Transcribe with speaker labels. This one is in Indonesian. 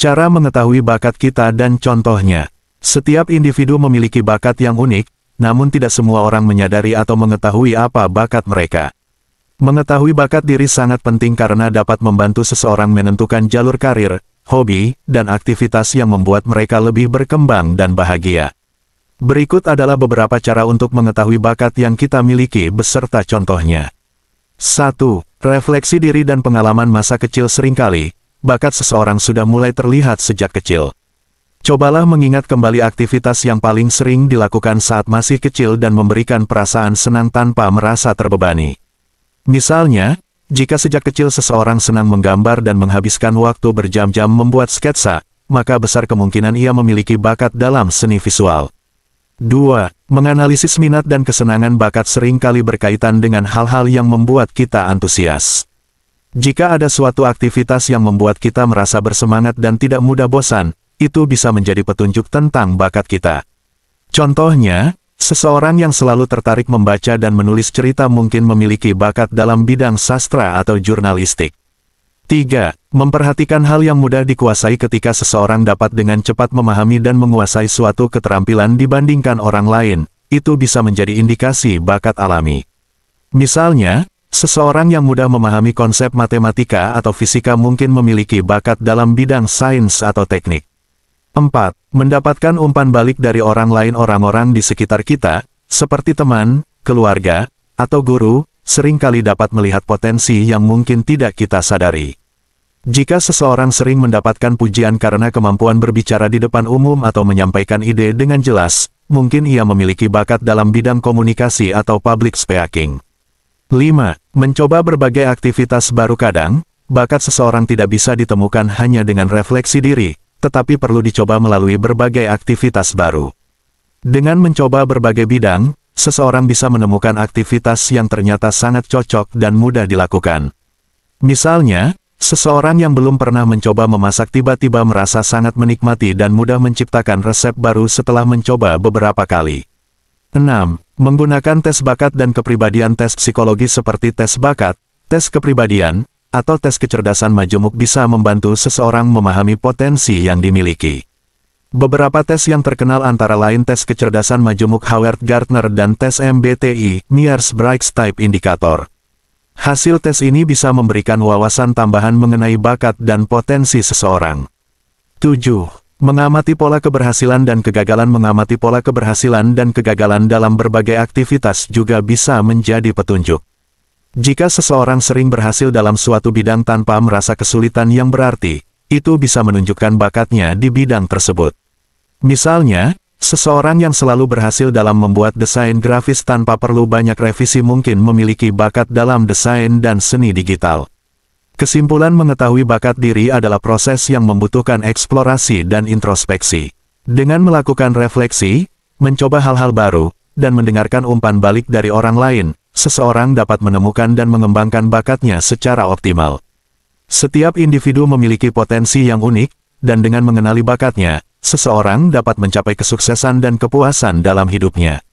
Speaker 1: Cara mengetahui bakat kita dan contohnya. Setiap individu memiliki bakat yang unik, namun tidak semua orang menyadari atau mengetahui apa bakat mereka. Mengetahui bakat diri sangat penting karena dapat membantu seseorang menentukan jalur karir, hobi, dan aktivitas yang membuat mereka lebih berkembang dan bahagia. Berikut adalah beberapa cara untuk mengetahui bakat yang kita miliki beserta contohnya. 1. Refleksi diri dan pengalaman masa kecil. Seringkali, bakat seseorang sudah mulai terlihat sejak kecil. Cobalah mengingat kembali aktivitas yang paling sering dilakukan saat masih kecil dan memberikan perasaan senang tanpa merasa terbebani. Misalnya, jika sejak kecil seseorang senang menggambar dan menghabiskan waktu berjam-jam membuat sketsa, maka besar kemungkinan ia memiliki bakat dalam seni visual. 2. Menganalisis minat dan kesenangan. Bakat seringkali berkaitan dengan hal-hal yang membuat kita antusias. Jika ada suatu aktivitas yang membuat kita merasa bersemangat dan tidak mudah bosan, itu bisa menjadi petunjuk tentang bakat kita. Contohnya, seseorang yang selalu tertarik membaca dan menulis cerita mungkin memiliki bakat dalam bidang sastra atau jurnalistik. 3. Memperhatikan hal yang mudah dikuasai. Ketika seseorang dapat dengan cepat memahami dan menguasai suatu keterampilan dibandingkan orang lain, itu bisa menjadi indikasi bakat alami. Misalnya, seseorang yang mudah memahami konsep matematika atau fisika mungkin memiliki bakat dalam bidang sains atau teknik. 4. Mendapatkan umpan balik dari orang lain. Orang-orang di sekitar kita, seperti teman, keluarga, atau guru, seringkali dapat melihat potensi yang mungkin tidak kita sadari. Jika seseorang sering mendapatkan pujian karena kemampuan berbicara di depan umum atau menyampaikan ide dengan jelas, mungkin ia memiliki bakat dalam bidang komunikasi atau public speaking. 5. Mencoba berbagai aktivitas baru. Kadang, bakat seseorang tidak bisa ditemukan hanya dengan refleksi diri, tetapi perlu dicoba melalui berbagai aktivitas baru. Dengan mencoba berbagai bidang, seseorang bisa menemukan aktivitas yang ternyata sangat cocok dan mudah dilakukan. Misalnya, seseorang yang belum pernah mencoba memasak tiba-tiba merasa sangat menikmati dan mudah menciptakan resep baru setelah mencoba beberapa kali. 6. Menggunakan tes bakat dan kepribadian. Tes psikologi seperti tes bakat, tes kepribadian, atau tes kecerdasan majemuk bisa membantu seseorang memahami potensi yang dimiliki. Beberapa tes yang terkenal antara lain tes kecerdasan majemuk Howard Gardner dan tes MBTI, Myers-Briggs Type Indicator. Hasil tes ini bisa memberikan wawasan tambahan mengenai bakat dan potensi seseorang. 7. Mengamati pola keberhasilan dan kegagalan. Mengamati pola keberhasilan dan kegagalan dalam berbagai aktivitas juga bisa menjadi petunjuk. Jika seseorang sering berhasil dalam suatu bidang tanpa merasa kesulitan yang berarti, itu bisa menunjukkan bakatnya di bidang tersebut. Misalnya, seseorang yang selalu berhasil dalam membuat desain grafis tanpa perlu banyak revisi mungkin memiliki bakat dalam desain dan seni digital. Kesimpulan, mengetahui bakat diri adalah proses yang membutuhkan eksplorasi dan introspeksi. Dengan melakukan refleksi, mencoba hal-hal baru, dan mendengarkan umpan balik dari orang lain, seseorang dapat menemukan dan mengembangkan bakatnya secara optimal. Setiap individu memiliki potensi yang unik, dan dengan mengenali bakatnya, seseorang dapat mencapai kesuksesan dan kepuasan dalam hidupnya.